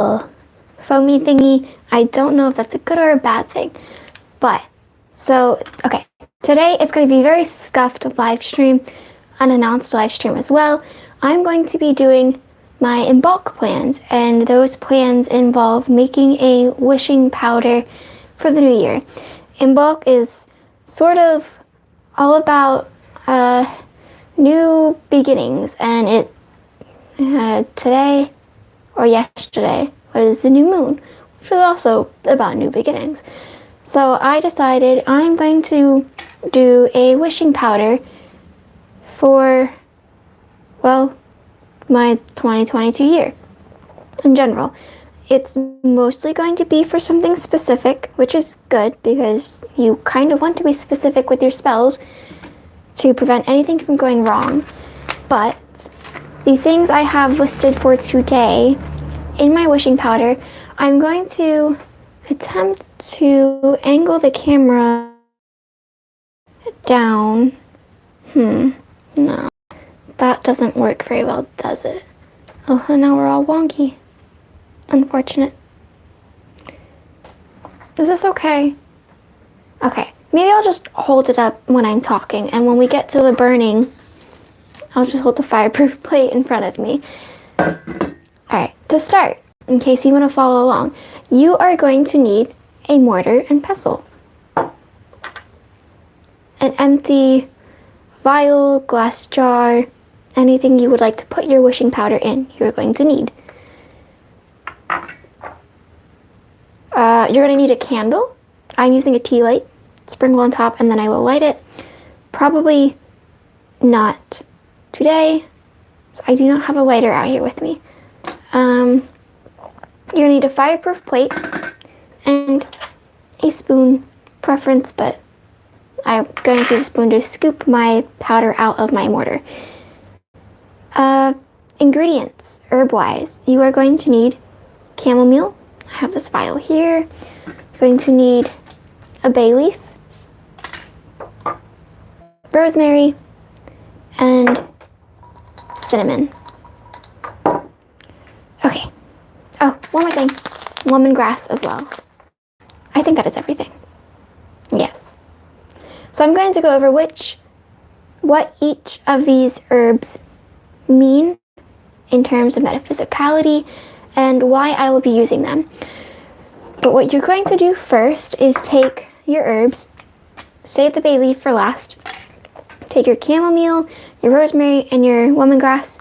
foamy thingy. I don't know if that's a good or a bad thing. But, so, okay. Today it's going to be a very scuffed live stream, unannounced live stream as well. I'm going to be doing my Imbolc plans, and those plans involve making a wishing powder for the new year. Imbolc is sort of all about new beginnings, and today or yesterday was the new moon, which was also about new beginnings. So I decided I'm going to do a wishing powder for, well, my 2022 year in general. It's mostly going to be for something specific, which is good because you kind of want to be specific with your spells to prevent anything from going wrong. But the things I have listed for today in my wishing powder, I'm going to attempt to angle the camera down. No. That doesn't work very well, does it? Oh, and now we're all wonky. Unfortunate. Is this okay? Okay, maybe I'll just hold it up when I'm talking, and when we get to the burning, I'll just hold the fireproof plate in front of me. Alright, to start, in case you want to follow along, you are going to need a mortar and pestle. An empty vial, glass jar, anything you would like to put your wishing powder in, you're going to need. You're going to need a candle. I'm using a tea light, sprinkle on top, and then I will light it. Probably not today, so I do not have a lighter out here with me. You're going to need a fireproof plate and a spoon, preference, but I'm going to use a spoon to scoop my powder out of my mortar. Ingredients, herb-wise, you are going to need chamomile. I have this vial here. You're going to need a bay leaf, rosemary, and cinnamon. Okay. Oh, one more thing. Lemongrass as well. I think that is everything. Yes. So I'm going to go over what each of these herbs mean in terms of metaphysicality and why I will be using them. But what you're going to do first is take your herbs, save the bay leaf for last, take your chamomile, your rosemary, and your lemongrass,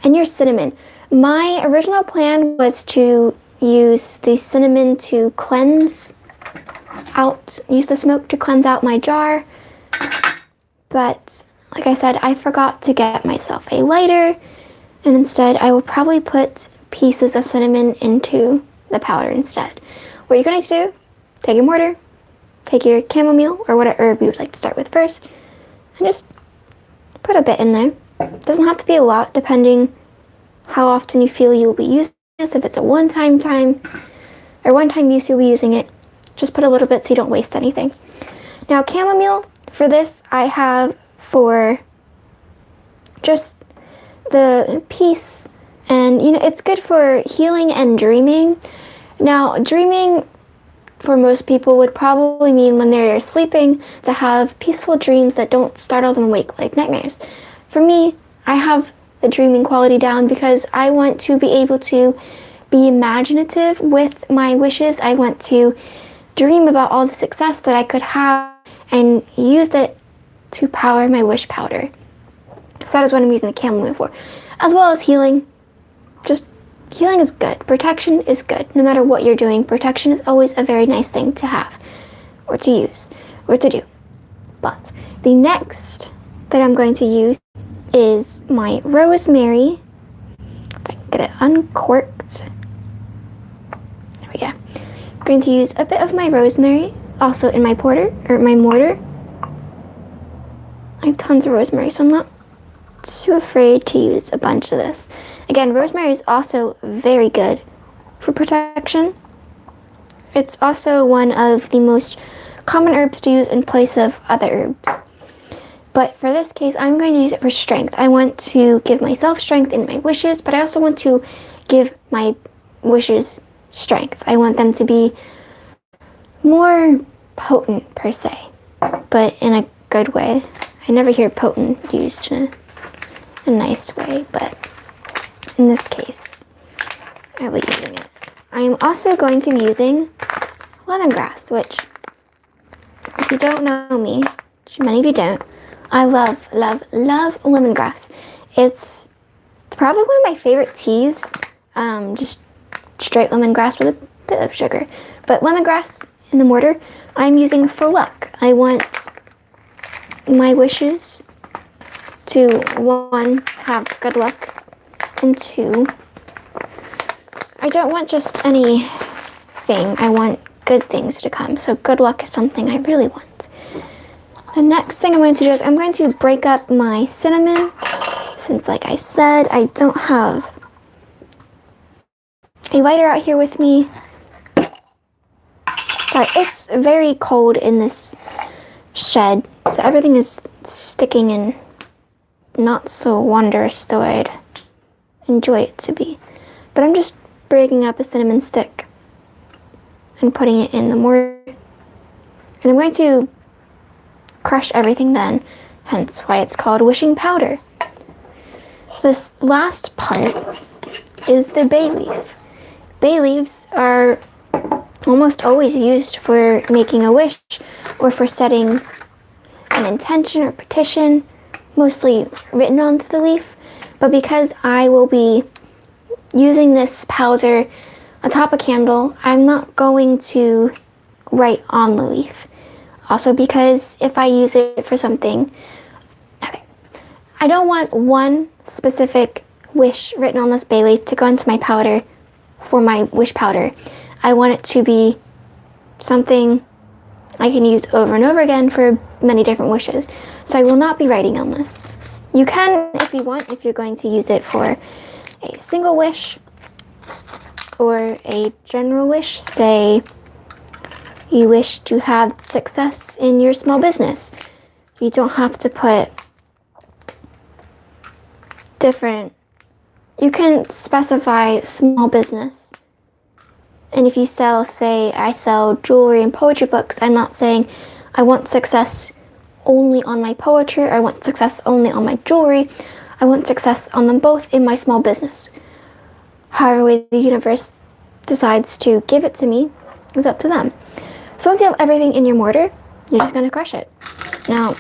and your cinnamon. My original plan was to use the cinnamon to cleanse out, use the smoke to cleanse out my jar, but like I said, I forgot to get myself a lighter, and instead I will probably put pieces of cinnamon into the powder instead. What you're going to do, take your mortar, take your chamomile, or whatever herb you would like to start with first, and just put a bit in there. It doesn't have to be a lot, depending how often you feel you'll be using this. If it's a one-time use you'll be using it, just put a little bit so you don't waste anything. Now chamomile, for this I have for just the peace, and it's good for healing and dreaming. Now dreaming for most people would probably mean when they're sleeping to have peaceful dreams that don't startle them awake like nightmares. For me, I have the dreaming quality down because I want to be able to be imaginative with my wishes. I want to dream about all the success that I could have and use it to power my wish powder. So that is what I'm using the chamomile for. As well as healing. Just healing is good. Protection is good. No matter what you're doing, protection is always a very nice thing to have or to use or to do. But the next that I'm going to use is my rosemary. If I can get it uncorked. There we go. I'm going to use a bit of my rosemary also in my mortar. I have tons of rosemary, so I'm not too afraid to use a bunch of this. Again, rosemary is also very good for protection. It's also one of the most common herbs to use in place of other herbs. But for this case, I'm going to use it for strength. I want to give myself strength in my wishes, but I also want to give my wishes strength. I want them to be more potent per se, but in a good way. I never hear potent used in a nice way, but in this case, I'll be using it. I am also going to be using lemongrass, which, if you don't know me, which many of you don't, I love, love, love lemongrass. It's probably one of my favorite teas, just straight lemongrass with a bit of sugar. But lemongrass in the mortar, I'm using for luck. I want my wishes to, 1, have good luck, and 2, I don't want just anything. I want good things to come. So good luck is something I really want. The next thing I'm going to do is I'm going to break up my cinnamon. Since, like I said, I don't have a lighter out here with me. Sorry, it's very cold in this shed, so everything is sticking and not so wondrous the way I'd enjoy it to be. But I'm just breaking up a cinnamon stick and putting it in the mortar. And I'm going to crush everything then, hence why it's called wishing powder. This last part is the bay leaf. Bay leaves are almost always used for making a wish or for setting an intention or petition, mostly written onto the leaf. But because I will be using this powder atop a candle, I'm not going to write on the leaf. Also because if I use it for something, okay, I don't want one specific wish written on this bay leaf to go into my powder for my wish powder. I want it to be something I can use over and over again for many different wishes. So I will not be writing on this. You can, if you want, if you're going to use it for a single wish or a general wish. Say you wish to have success in your small business. You don't have to put different, you can specify small business. And if you sell, say I sell jewelry and poetry books, I'm not saying I want success only on my poetry, or I want success only on my jewelry. I want success on them both in my small business. However way the universe decides to give it to me is up to them. So once you have everything in your mortar, you're just going to crush it. Now,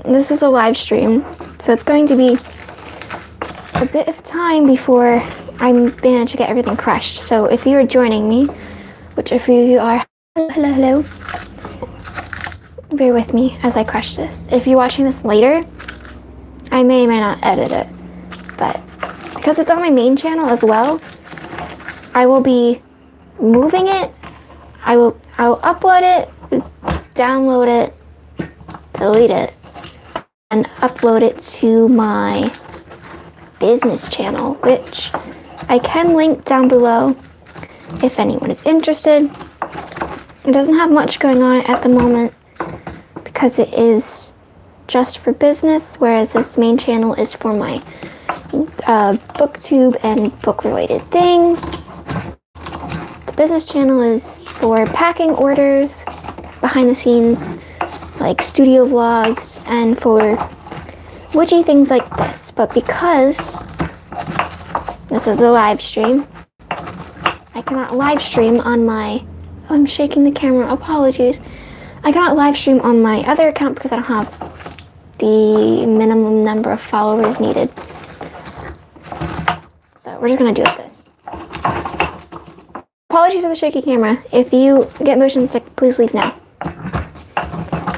this is a live stream, so it's going to be a bit of time before I manage to get everything crushed. So if you are joining me, which if you are, hello, bear with me as I crush this. If you're watching this later, I may or may not edit it, but because it's on my main channel as well, I will be moving it. I will upload it, download it, delete it, and upload it to my business channel, which I can link down below if anyone is interested. It doesn't have much going on at the moment because it is just for business, whereas this main channel is for my booktube and book related things. The business channel is for packing orders, behind the scenes, like studio vlogs, and for witchy things like this. But because this is a live stream, I cannot live stream on my, oh, I'm shaking the camera, apologies. I cannot live stream on my other account because I don't have the minimum number of followers needed. So we're just gonna do it this. Apology for the shaky camera. If you get motion sick, please leave now.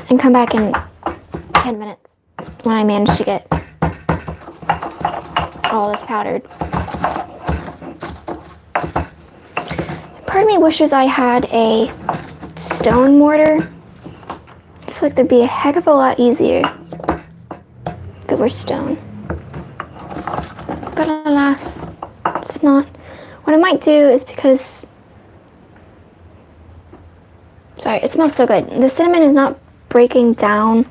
And come back in 10 minutes when I manage to get all this powdered. Part of me wishes I had a stone mortar. I feel like that'd be a heck of a lot easier if it were stone. But alas, it's not. What I might do is because, sorry, it smells so good. The cinnamon is not breaking down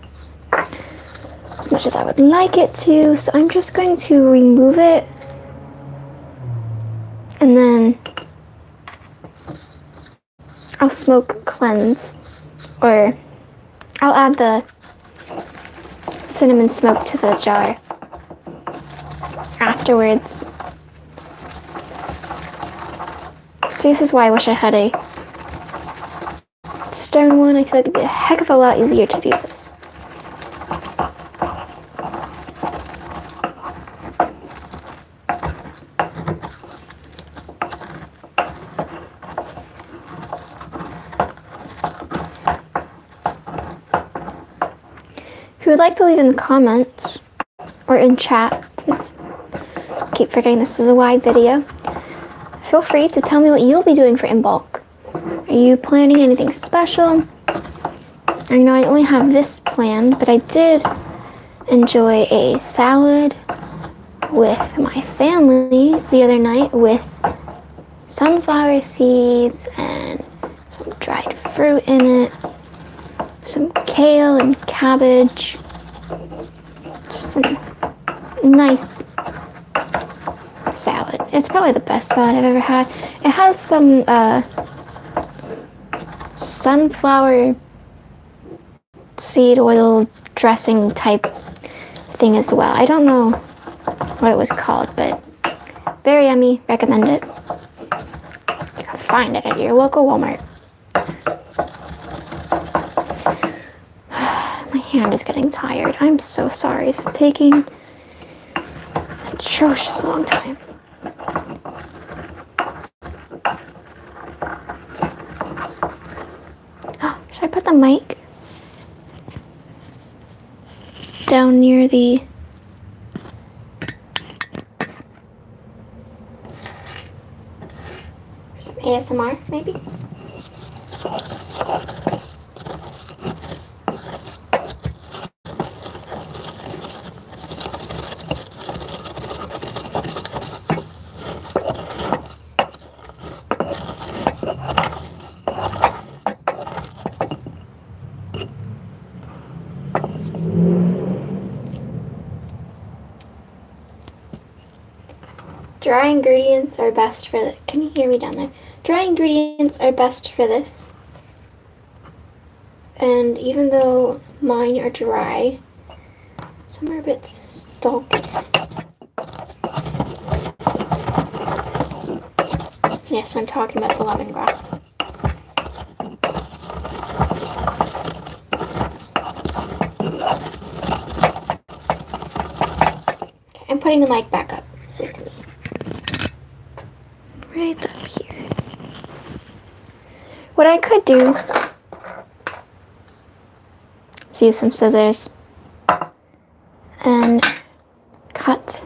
as much as I would like it to, so I'm just going to remove it And then I'll smoke cleanse, or I'll add the cinnamon smoke to the jar afterwards. So this is why I wish I had a stone one. I feel like it'd be a heck of a lot easier to do this. If you would like to leave in the comments or in chat, since I keep forgetting this is a live video, feel free to tell me what you'll be doing for Imbolc. Are you planning anything special? I know I only have this planned, but I did enjoy a salad with my family the other night with sunflower seeds and some dried fruit in it, some kale and cabbage, just some nice salad. It's probably the best salad I've ever had. It has some sunflower seed oil dressing type thing as well. I don't know what it was called, but very yummy. Recommend it. You can find it at your local Walmart. My hand is getting tired. I'm so sorry. It's taking an atrocious long time. Should I put the mic down near the some ASMR maybe? Dry ingredients are best for this. Can you hear me down there? Dry ingredients are best for this. And even though mine are dry, some are a bit stalky. Yes, I'm talking about the lemongrass. Okay, I'm putting the mic back up with me. Right up here. What I could do is use some scissors and cut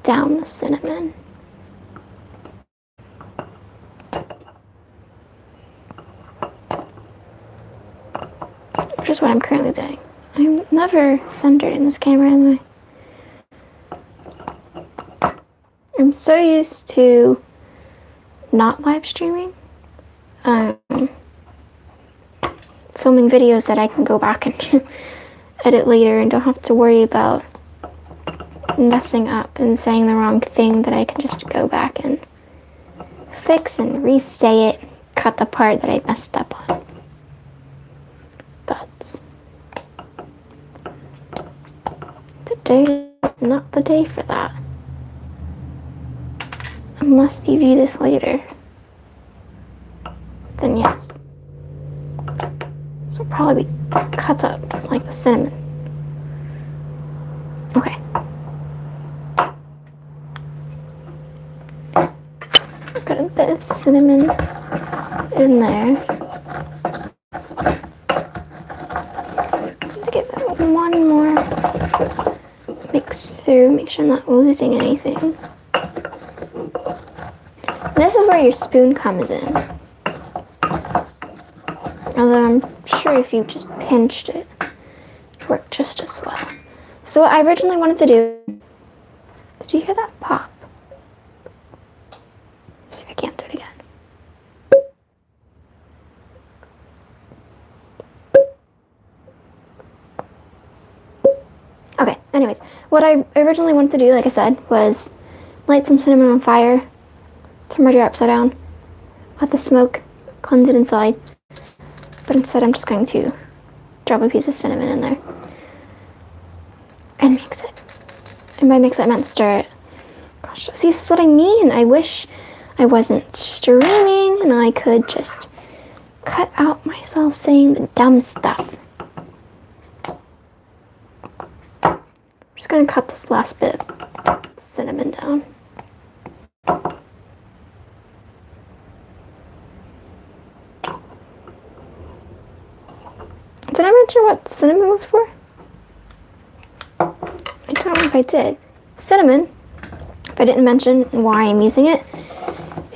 down the cinnamon. Which is what I'm currently doing. I'm never centered in this camera, am I? I'm so used to not live streaming, filming videos that I can go back and edit later and don't have to worry about messing up and saying the wrong thing, that I can just go back and fix and re-say it, cut the part that I messed up on. But today is not the day for that. Unless you view this later, then yes. So it'll probably be cut up like the cinnamon. Okay. Got a bit of cinnamon in there. Give it one more mix through, make sure I'm not losing anything. This is where your spoon comes in. Although I'm sure if you just pinched it, it'd work just as well. So what I originally wanted to do, did you hear that pop? See if I can't do it again. Okay, anyways, what I originally wanted to do, like I said, was light some cinnamon on fire, turn my jar upside down, let the smoke cleanse it inside. But instead I'm just going to drop a piece of cinnamon in there and mix it. And by mix it, I meant stir it. Gosh, see, this is what I mean. I wish I wasn't streaming and I could just cut out myself saying the dumb stuff. I'm just gonna cut this last bit of cinnamon down. Did I mention what cinnamon was for? I don't know if I did. Cinnamon, if I didn't mention why I'm using it,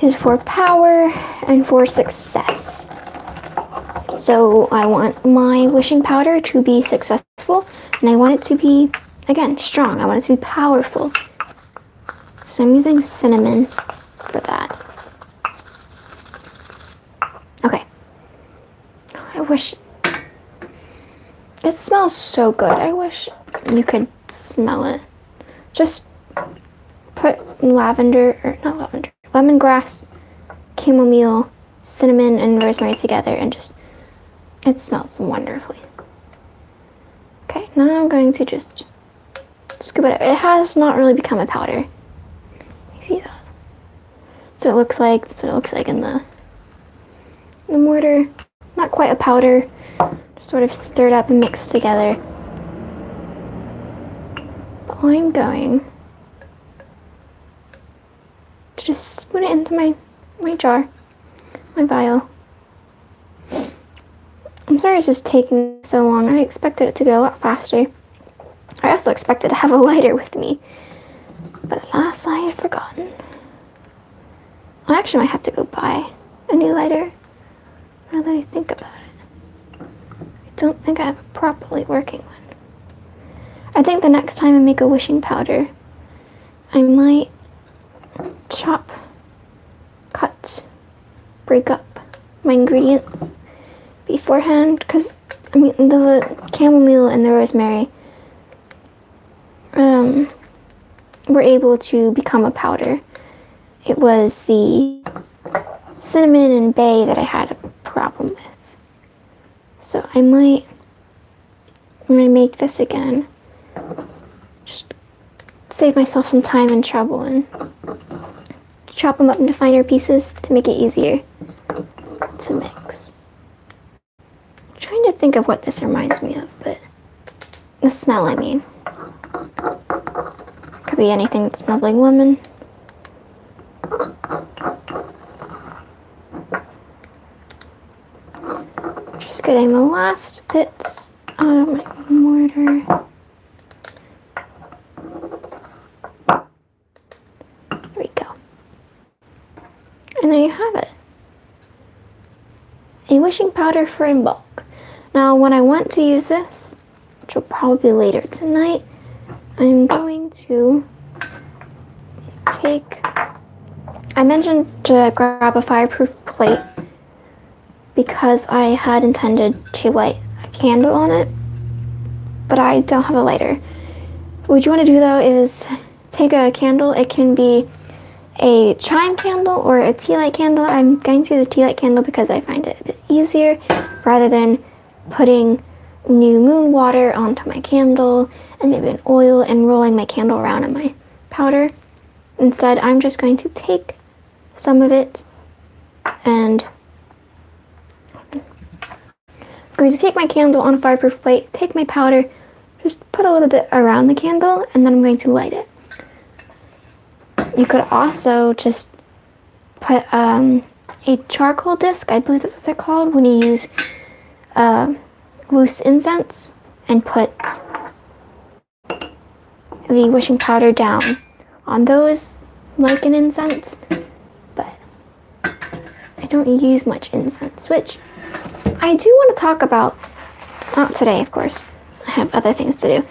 is for power and for success. So I want my wishing powder to be successful, and I want it to be, again, strong. I want it to be powerful. So I'm using cinnamon for that. Okay. I wish... It smells so good. I wish you could smell it. Just put lemongrass, chamomile, cinnamon, and rosemary together and just, it smells wonderfully. Okay, now I'm going to just scoop it up. It has not really become a powder. You see that? So it looks like, that's what it looks like in the mortar. Not quite a powder. Sort of stirred up and mixed together. But I'm going to just spoon it into my jar, my vial. I'm sorry it's just taking so long. I expected it to go a lot faster. I also expected to have a lighter with me, but alas, I had forgotten. I actually might have to go buy a new lighter now that I think about it. I don't think I have a properly working one. I think the next time I make a wishing powder, I might chop, cut, break up my ingredients beforehand, because I mean the chamomile and the rosemary were able to become a powder. It was the cinnamon and bay that I had a problem with. So I might, when I make this again, just save myself some time and trouble and chop them up into finer pieces to make it easier to mix. I'm trying to think of what this reminds me of, but the smell, I mean. Could be anything that smells like lemon. Just getting the last bits out of my mortar. There we go. And there you have it. A wishing powder for Imbolc. Now when I want to use this, which will probably be later tonight, I'm going to take... I mentioned to grab a fireproof plate because I had intended to light a candle on it, but I don't have a lighter. What you want to do though is take a candle. It can be a chime candle or a tea light candle. I'm going to use the tea light candle because I find it a bit easier rather than putting new moon water onto my candle and maybe an oil and rolling my candle around in my powder. Instead, I'm just going to take some of it and I'm going to take my candle on a fireproof plate, take my powder, just put a little bit around the candle, and then I'm going to light it. You could also just put a charcoal disc, I believe that's what they're called, when you use loose incense, and put the wishing powder down on those like an incense, but I don't use much incense, which I do want to talk about, not today of course, I have other things to do.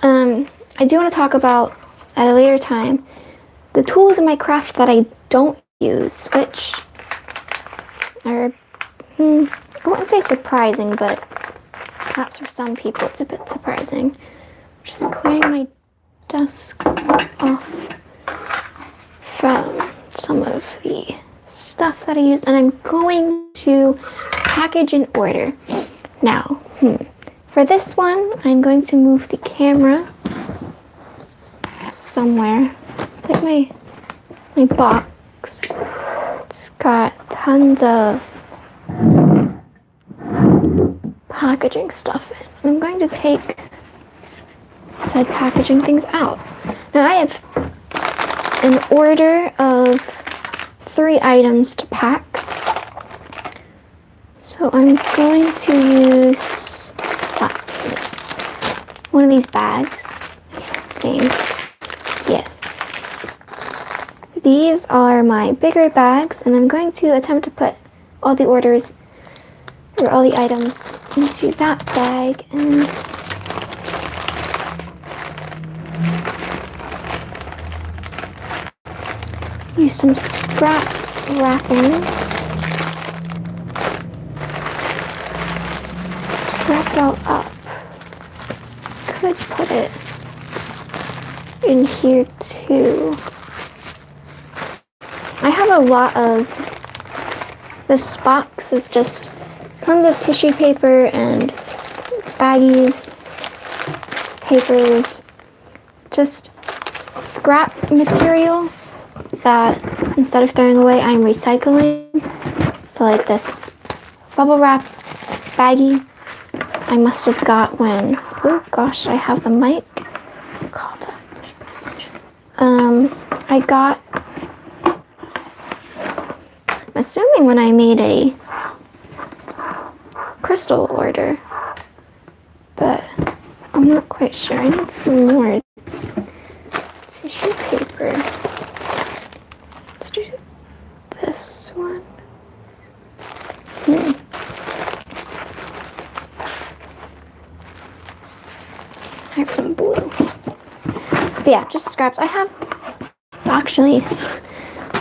I do want to talk about at a later time the tools in my craft that I don't use, which are, I wouldn't say surprising, but perhaps for some people it's a bit surprising. Just clearing my desk off from some of the stuff that I used, and I'm going to package in order. Now, for this one, I'm going to move the camera somewhere. Like my box. It's got tons of packaging stuff in. I'm going to take said packaging things out. Now I have an order of 3 items to pack. So I'm going to use one of these bags, I think. Yes. These are my bigger bags, and I'm going to attempt to put all the orders, or all the items, into that bag, and use some scrap wrapping. Wrap it all up. Could put it in here too. I have a lot of, this box is just tons of tissue paper and baggies, papers, just scrap material that instead of throwing away, I'm recycling. So like this bubble wrap baggie I must have got when, oh gosh, I have the mic caught up. I got, I'm assuming when I made a crystal order, but I'm not quite sure. I need some more tissue paper. Let's do this one. I have some blue. But yeah, just scraps. I have actually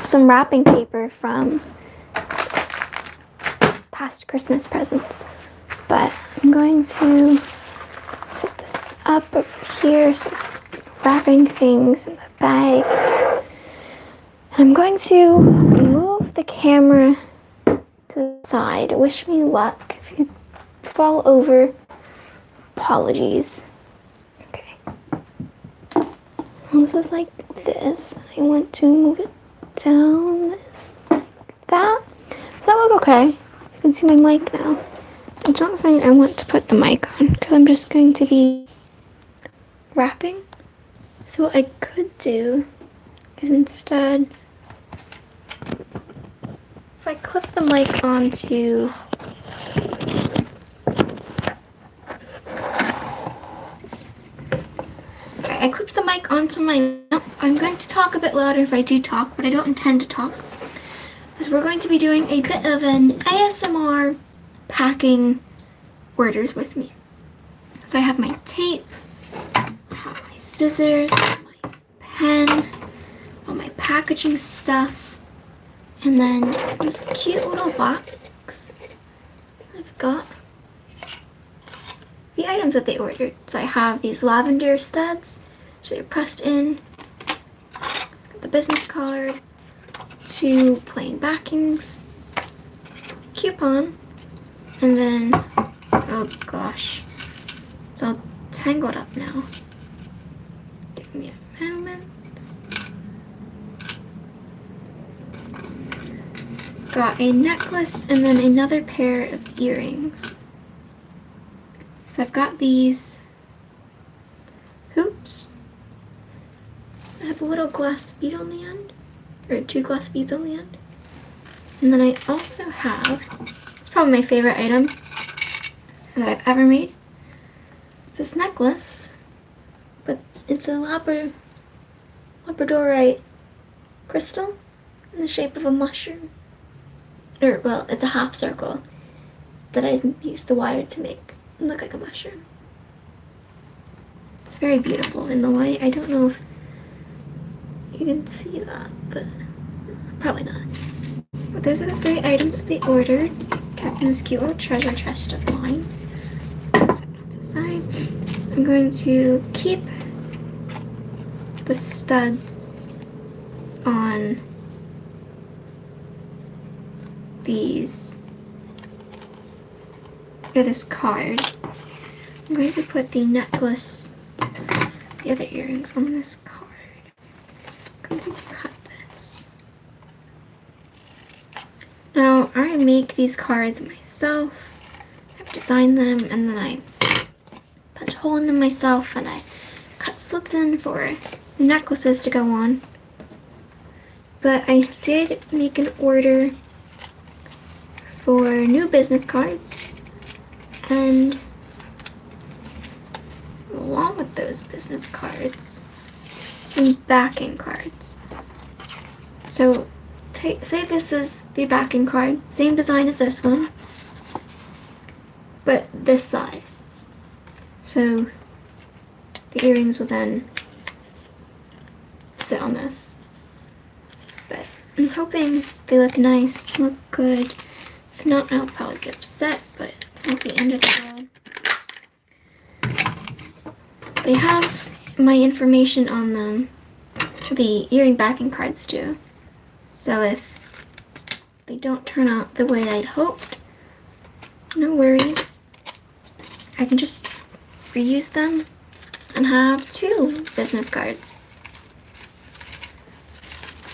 some wrapping paper from past Christmas presents. But I'm going to set this up over here, so wrapping things in the bag. I'm going to move the camera to the side. Wish me luck. If you fall over, apologies. Okay. This is like this. I want to move it down this, like that. Does that look okay? You can see my mic now. It's not something I want to put the mic on because I'm just going to be wrapping. So what I could do is instead, if I clip the mic onto I clipped the mic onto my, I'm going to talk a bit louder if I do talk, but I don't intend to talk. Because we're going to be doing a bit of an ASMR packing orders with me. So I have my tape, I have my scissors, my pen, all my packaging stuff, and then this cute little box. I've got the items that they ordered. So I have these lavender studs, so they're pressed in, the business card, 2 plain backings, coupon, and then, oh gosh, it's all tangled up now. Give me a moment. Got a necklace and then another pair of earrings. So I've got these hoops. I have a little glass bead on the end, or 2 glass beads on the end. And then I also have, it's probably my favorite item that I've ever made. It's this necklace, but it's a labradorite crystal in the shape of a mushroom. Or, well, it's a half circle that I've used the wire to make look like a mushroom. It's very beautiful in the light. I don't know if you can see that, but probably not. But those are the 3 items they ordered. Kept in this cute little treasure chest of mine. Set it to the side. I'm going to keep the studs on these, or this card. I'm going to put the necklace, the other earrings on this card. I'm going to cut this. Now, I make these cards myself. I've designed them, and then I punch a hole in them myself, and I cut slits in for the necklaces to go on. But I did make an order for new business cards, and along with those business cards, some backing cards. So say this is the backing card, same design as this one, but this size. So the earrings will then sit on this. But I'm hoping they look nice, look good. If not, I'll probably get upset, but it's not the end of the world. They have my information on them. The earring backing cards do. So if they don't turn out the way I'd hoped, no worries. I can just reuse them and have 2 business cards.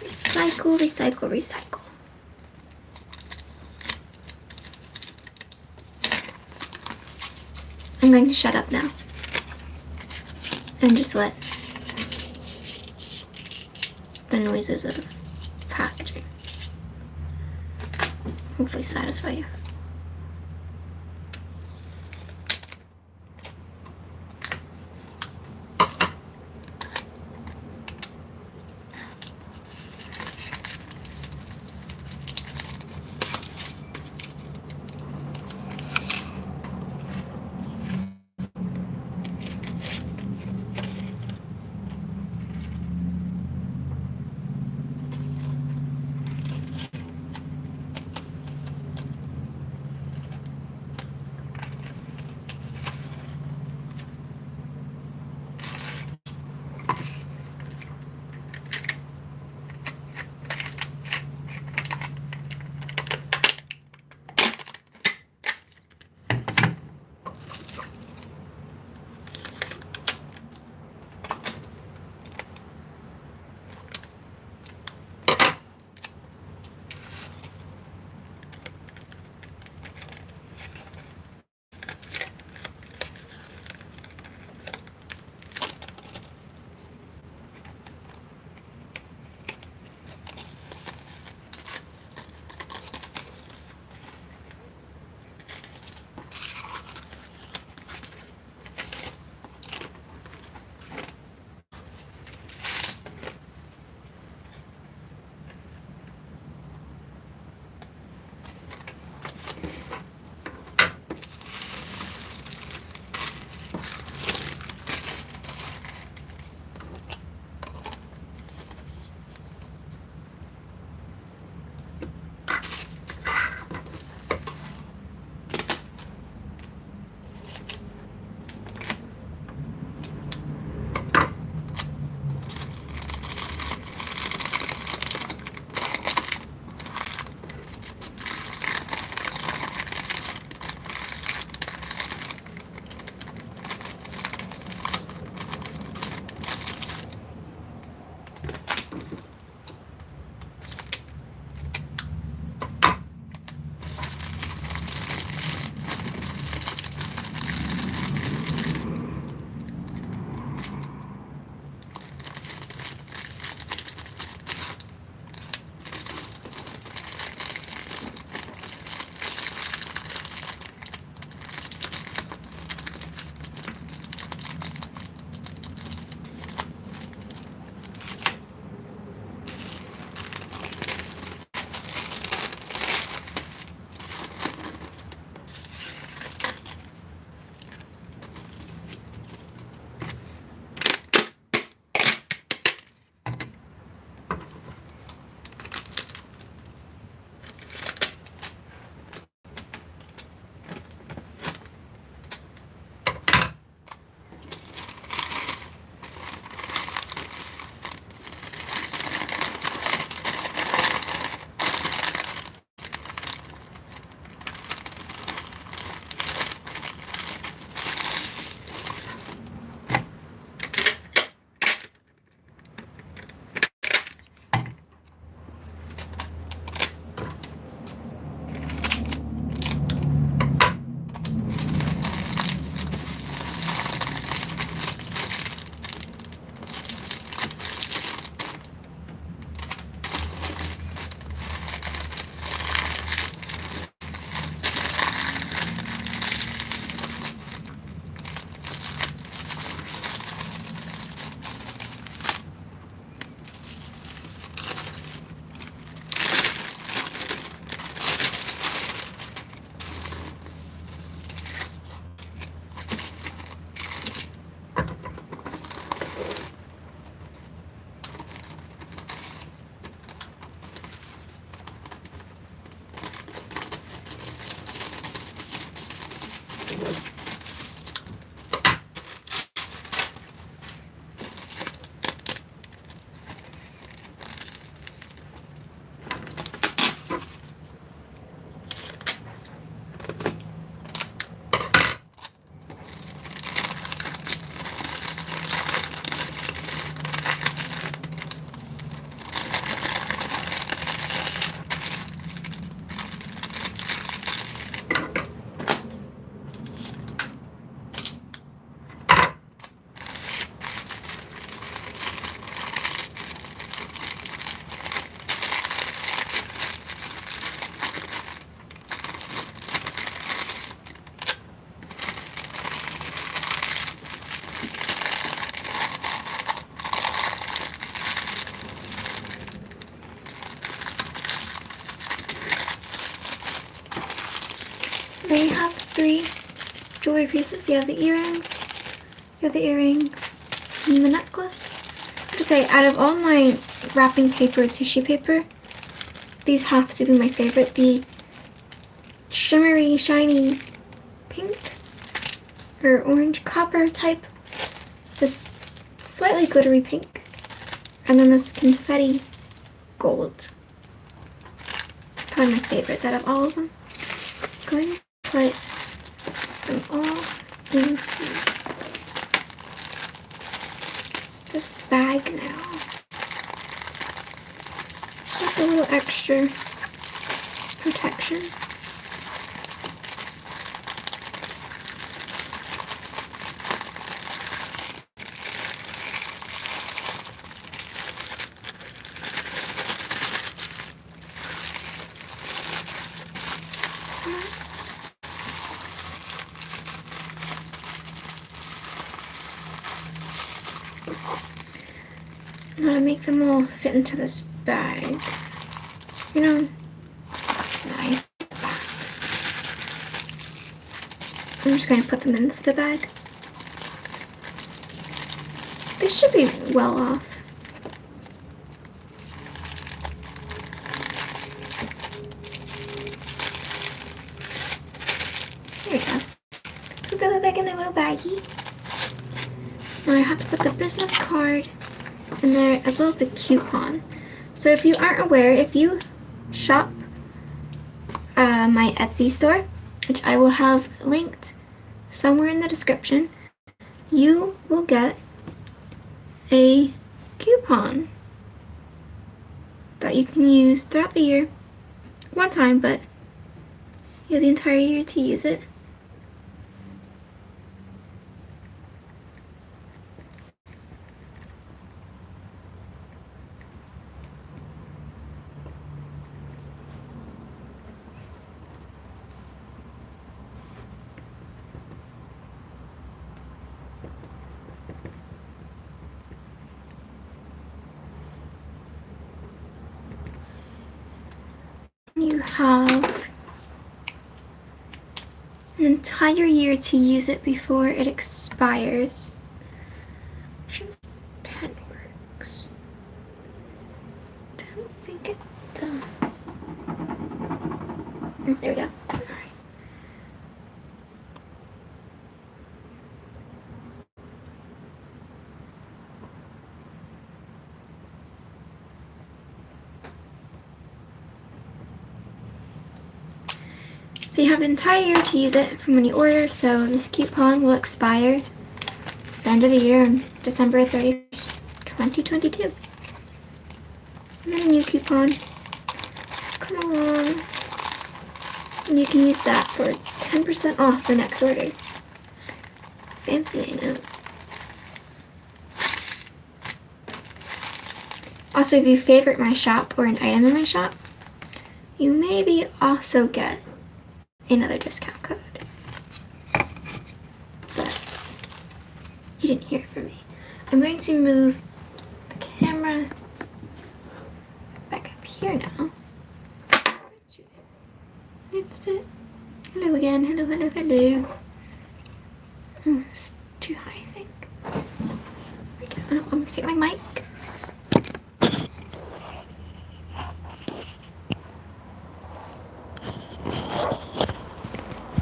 Recycle, recycle, recycle. I'm going to shut up now and just let the noises of packaging hopefully satisfy you. They have 3 jewelry pieces. You have the earrings, and the necklace. I have to say, out of all my wrapping paper, tissue paper, these have to be my favorite. The shimmery, shiny pink or orange copper type, this slightly glittery pink, and then this confetti gold. Probably my favorites out of all of them. I'm going to put them all into this bag now. Just a little extra protection. I'm gonna make them all fit into this bag. You know, nice. I'm just gonna put them into the bag. They should be well off. There we go. Put them back in the little baggie. Now I have to put the business card in there as well as the coupon. So if you aren't aware, if you shop my Etsy store, which I will have linked somewhere in the description, you will get a coupon that you can use throughout the year. One time, but you have the entire year to use it. You have an entire year to use it before it expires. This pen works. Don't think it does. There we go. Alright. So you have an entire year to use it from when you order, so this coupon will expire at the end of the year on December 31st, 2022. And then a new coupon come along, and you can use that for 10% off your next order. Fancy, I know. Also, if you favorite my shop or an item in my shop, you maybe also get another discount code. But you didn't hear it from me. I'm going to move the camera back up here now. That's it. Hello again. Hello, hello, hello. Oh, it's too high, I think. Okay, I'm going to take my mic.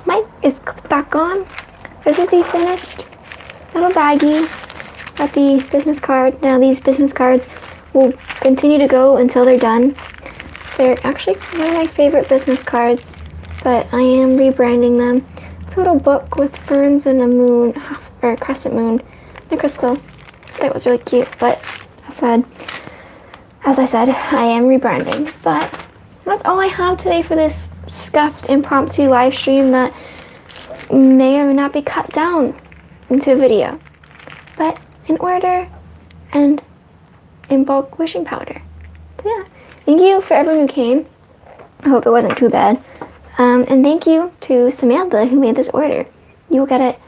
Mic is back on. This is the finished little baggie. Got the business card. Now these business cards will continue to go until they're done. They're actually one of my favorite business cards, but I am rebranding them. It's a little book with ferns and a moon, or a crescent moon, and a crystal. That was really cute, but as I said, I am rebranding. But that's all I have today for this scuffed impromptu live stream that may or may not be cut down into a video. But in order and Imbolc Wishing Powder. So yeah, thank you for everyone who came. I hope it wasn't too bad. And thank you to Samantha who made this order. You will get it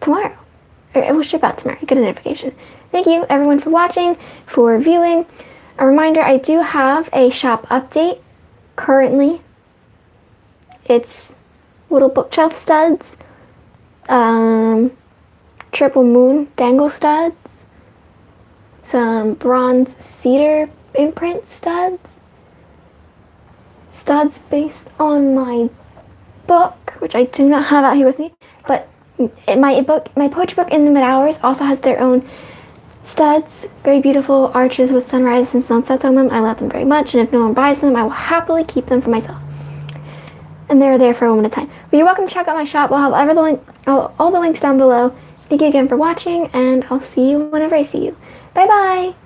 tomorrow. Or it will ship out tomorrow. You get a notification. Thank you everyone for watching, for viewing. A reminder, I do have a shop update currently. It's little bookshelf studs, triple moon dangle studs, some bronze cedar imprint studs, studs based on my book, which I do not have out here with me, but my poetry book In the Mid Hours also has their own studs, very beautiful arches with sunrises and sunsets on them. I love them very much, and if no one buys them, I will happily keep them for myself. And they're there for a moment of time. But you're welcome to check out my shop. I'll have all the links down below. Thank you again for watching, and I'll see you whenever I see you. Bye bye!